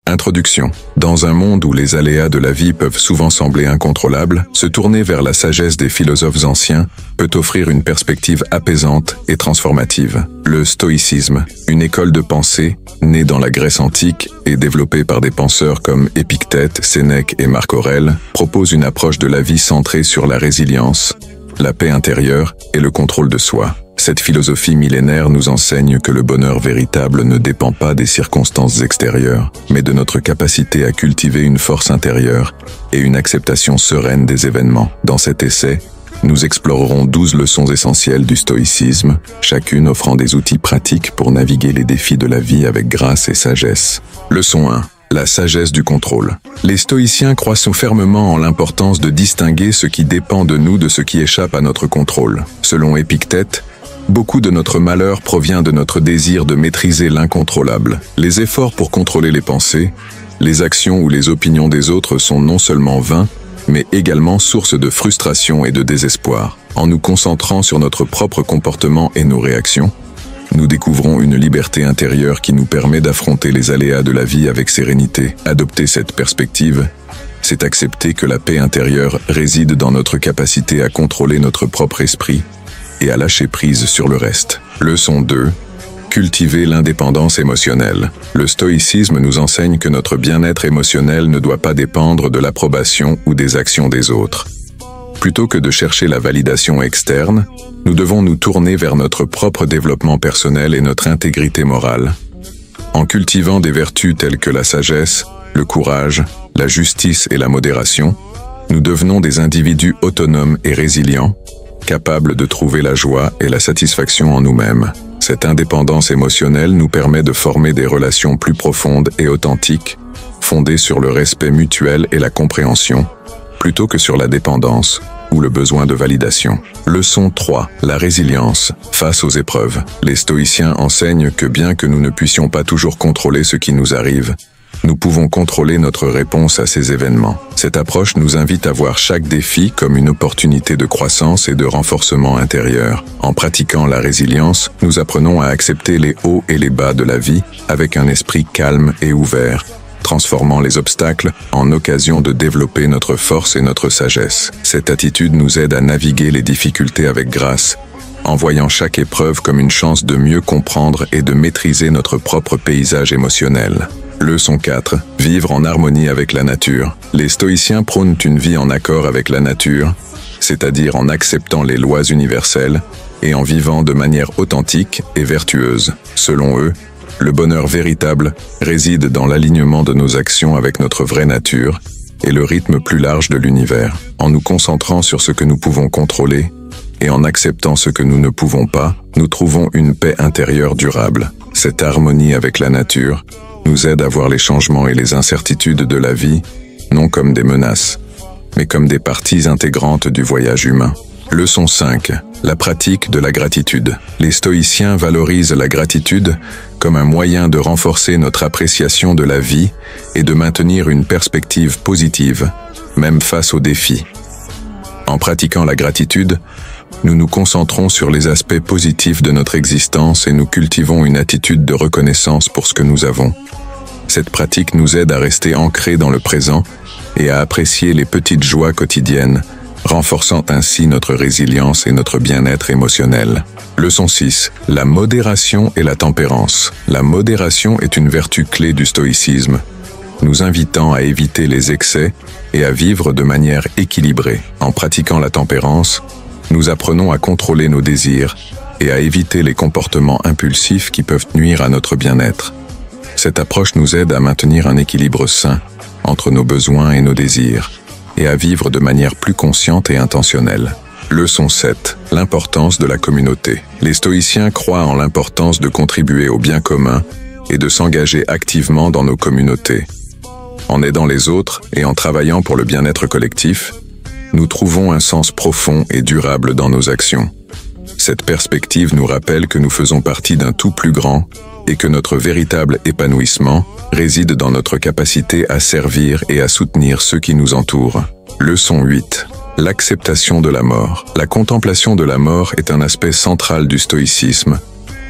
Introduction. Dans un monde où les aléas de la vie peuvent souvent sembler incontrôlables, se tourner vers la sagesse des philosophes anciens peut offrir une perspective apaisante et transformative. Le stoïcisme, une école de pensée née dans la Grèce antique et développée par des penseurs comme Épictète, Sénèque et Marc Aurèle, propose une approche de la vie centrée sur la résilience, la paix intérieure et le contrôle de soi. Cette philosophie millénaire nous enseigne que le bonheur véritable ne dépend pas des circonstances extérieures, mais de notre capacité à cultiver une force intérieure et une acceptation sereine des événements. Dans cet essai, nous explorerons 12 leçons essentielles du stoïcisme, chacune offrant des outils pratiques pour naviguer les défis de la vie avec grâce et sagesse. Leçon 1. La sagesse du contrôle. Les stoïciens croient fermement en l'importance de distinguer ce qui dépend de nous de ce qui échappe à notre contrôle. Selon Épictète, beaucoup de notre malheur provient de notre désir de maîtriser l'incontrôlable. Les efforts pour contrôler les pensées, les actions ou les opinions des autres sont non seulement vains, mais également source de frustration et de désespoir. En nous concentrant sur notre propre comportement et nos réactions, nous découvrons une liberté intérieure qui nous permet d'affronter les aléas de la vie avec sérénité. Adopter cette perspective, c'est accepter que la paix intérieure réside dans notre capacité à contrôler notre propre esprit et à lâcher prise sur le reste. Leçon 2. Cultiver l'indépendance émotionnelle. Le stoïcisme nous enseigne que notre bien-être émotionnel ne doit pas dépendre de l'approbation ou des actions des autres. Plutôt que de chercher la validation externe, nous devons nous tourner vers notre propre développement personnel et notre intégrité morale. En cultivant des vertus telles que la sagesse, le courage, la justice et la modération, nous devenons des individus autonomes et résilients, capables de trouver la joie et la satisfaction en nous-mêmes. Cette indépendance émotionnelle nous permet de former des relations plus profondes et authentiques, fondées sur le respect mutuel et la compréhension, plutôt que sur la dépendance ou le besoin de validation. Leçon 3. La résilience face aux épreuves. Les stoïciens enseignent que bien que nous ne puissions pas toujours contrôler ce qui nous arrive, nous pouvons contrôler notre réponse à ces événements. Cette approche nous invite à voir chaque défi comme une opportunité de croissance et de renforcement intérieur. En pratiquant la résilience, nous apprenons à accepter les hauts et les bas de la vie avec un esprit calme et ouvert, transformant les obstacles en occasion de développer notre force et notre sagesse. Cette attitude nous aide à naviguer les difficultés avec grâce, en voyant chaque épreuve comme une chance de mieux comprendre et de maîtriser notre propre paysage émotionnel. Leçon 4. Vivre en harmonie avec la nature. Les stoïciens prônent une vie en accord avec la nature, c'est-à-dire en acceptant les lois universelles et en vivant de manière authentique et vertueuse. Selon eux, le bonheur véritable réside dans l'alignement de nos actions avec notre vraie nature et le rythme plus large de l'univers. En nous concentrant sur ce que nous pouvons contrôler et en acceptant ce que nous ne pouvons pas, nous trouvons une paix intérieure durable. Cette harmonie avec la nature nous aide à voir les changements et les incertitudes de la vie, non comme des menaces, mais comme des parties intégrantes du voyage humain. Leçon 5. La pratique de la gratitude. Les stoïciens valorisent la gratitude comme un moyen de renforcer notre appréciation de la vie et de maintenir une perspective positive, même face aux défis. En pratiquant la gratitude, nous nous concentrons sur les aspects positifs de notre existence et nous cultivons une attitude de reconnaissance pour ce que nous avons. Cette pratique nous aide à rester ancrés dans le présent et à apprécier les petites joies quotidiennes, renforçant ainsi notre résilience et notre bien-être émotionnel. Leçon 6. La modération et la tempérance. La modération est une vertu clé du stoïcisme, nous invitant à éviter les excès et à vivre de manière équilibrée. En pratiquant la tempérance, nous apprenons à contrôler nos désirs et à éviter les comportements impulsifs qui peuvent nuire à notre bien-être. Cette approche nous aide à maintenir un équilibre sain entre nos besoins et nos désirs, et à vivre de manière plus consciente et intentionnelle. Leçon 7. L'importance de la communauté. Les stoïciens croient en l'importance de contribuer au bien commun et de s'engager activement dans nos communautés. En aidant les autres et en travaillant pour le bien-être collectif, nous trouvons un sens profond et durable dans nos actions. Cette perspective nous rappelle que nous faisons partie d'un tout plus grand et que notre véritable épanouissement réside dans notre capacité à servir et à soutenir ceux qui nous entourent. Leçon 8. L'acceptation de la mort. La contemplation de la mort est un aspect central du stoïcisme,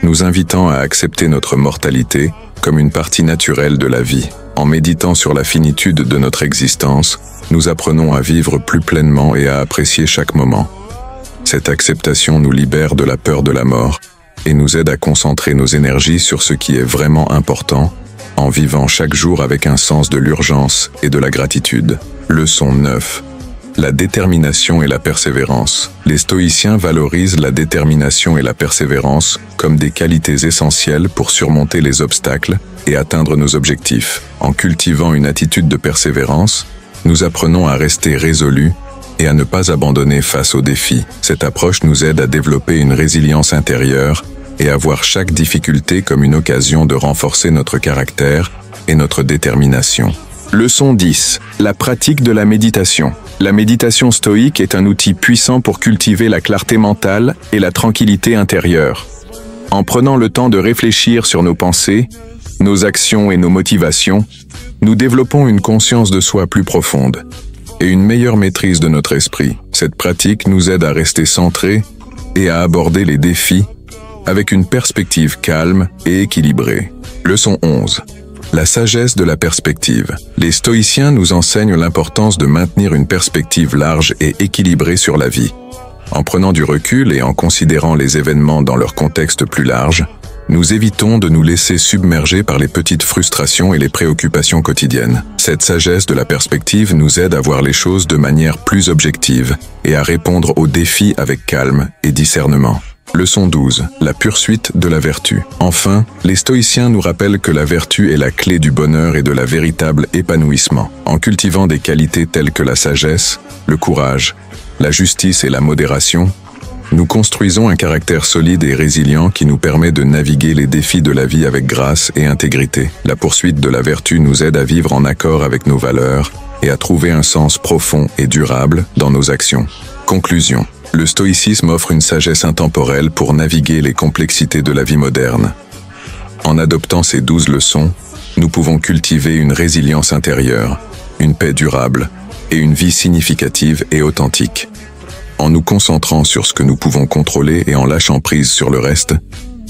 nous invitant à accepter notre mortalité comme une partie naturelle de la vie. En méditant sur la finitude de notre existence, nous apprenons à vivre plus pleinement et à apprécier chaque moment. Cette acceptation nous libère de la peur de la mort et nous aide à concentrer nos énergies sur ce qui est vraiment important, en vivant chaque jour avec un sens de l'urgence et de la gratitude. Leçon 9. La détermination et la persévérance. Les stoïciens valorisent la détermination et la persévérance comme des qualités essentielles pour surmonter les obstacles et atteindre nos objectifs. En cultivant une attitude de persévérance, nous apprenons à rester résolus et à ne pas abandonner face aux défis. Cette approche nous aide à développer une résilience intérieure et à voir chaque difficulté comme une occasion de renforcer notre caractère et notre détermination. Leçon 10. La pratique de la méditation. La méditation stoïque est un outil puissant pour cultiver la clarté mentale et la tranquillité intérieure. En prenant le temps de réfléchir sur nos pensées, nos actions et nos motivations, nous développons une conscience de soi plus profonde et une meilleure maîtrise de notre esprit. Cette pratique nous aide à rester centrés et à aborder les défis avec une perspective calme et équilibrée. Leçon 11. La sagesse de la perspective. Les stoïciens nous enseignent l'importance de maintenir une perspective large et équilibrée sur la vie. En prenant du recul et en considérant les événements dans leur contexte plus large, nous évitons de nous laisser submerger par les petites frustrations et les préoccupations quotidiennes. Cette sagesse de la perspective nous aide à voir les choses de manière plus objective et à répondre aux défis avec calme et discernement. Leçon 12. La poursuite de la vertu. Enfin, les stoïciens nous rappellent que la vertu est la clé du bonheur et de la véritable épanouissement. En cultivant des qualités telles que la sagesse, le courage, la justice et la modération, nous construisons un caractère solide et résilient qui nous permet de naviguer les défis de la vie avec grâce et intégrité. La poursuite de la vertu nous aide à vivre en accord avec nos valeurs et à trouver un sens profond et durable dans nos actions. Conclusion. Le stoïcisme offre une sagesse intemporelle pour naviguer les complexités de la vie moderne. En adoptant ces 12 leçons, nous pouvons cultiver une résilience intérieure, une paix durable et une vie significative et authentique. En nous concentrant sur ce que nous pouvons contrôler et en lâchant prise sur le reste,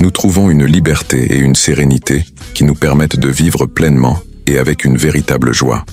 nous trouvons une liberté et une sérénité qui nous permettent de vivre pleinement et avec une véritable joie.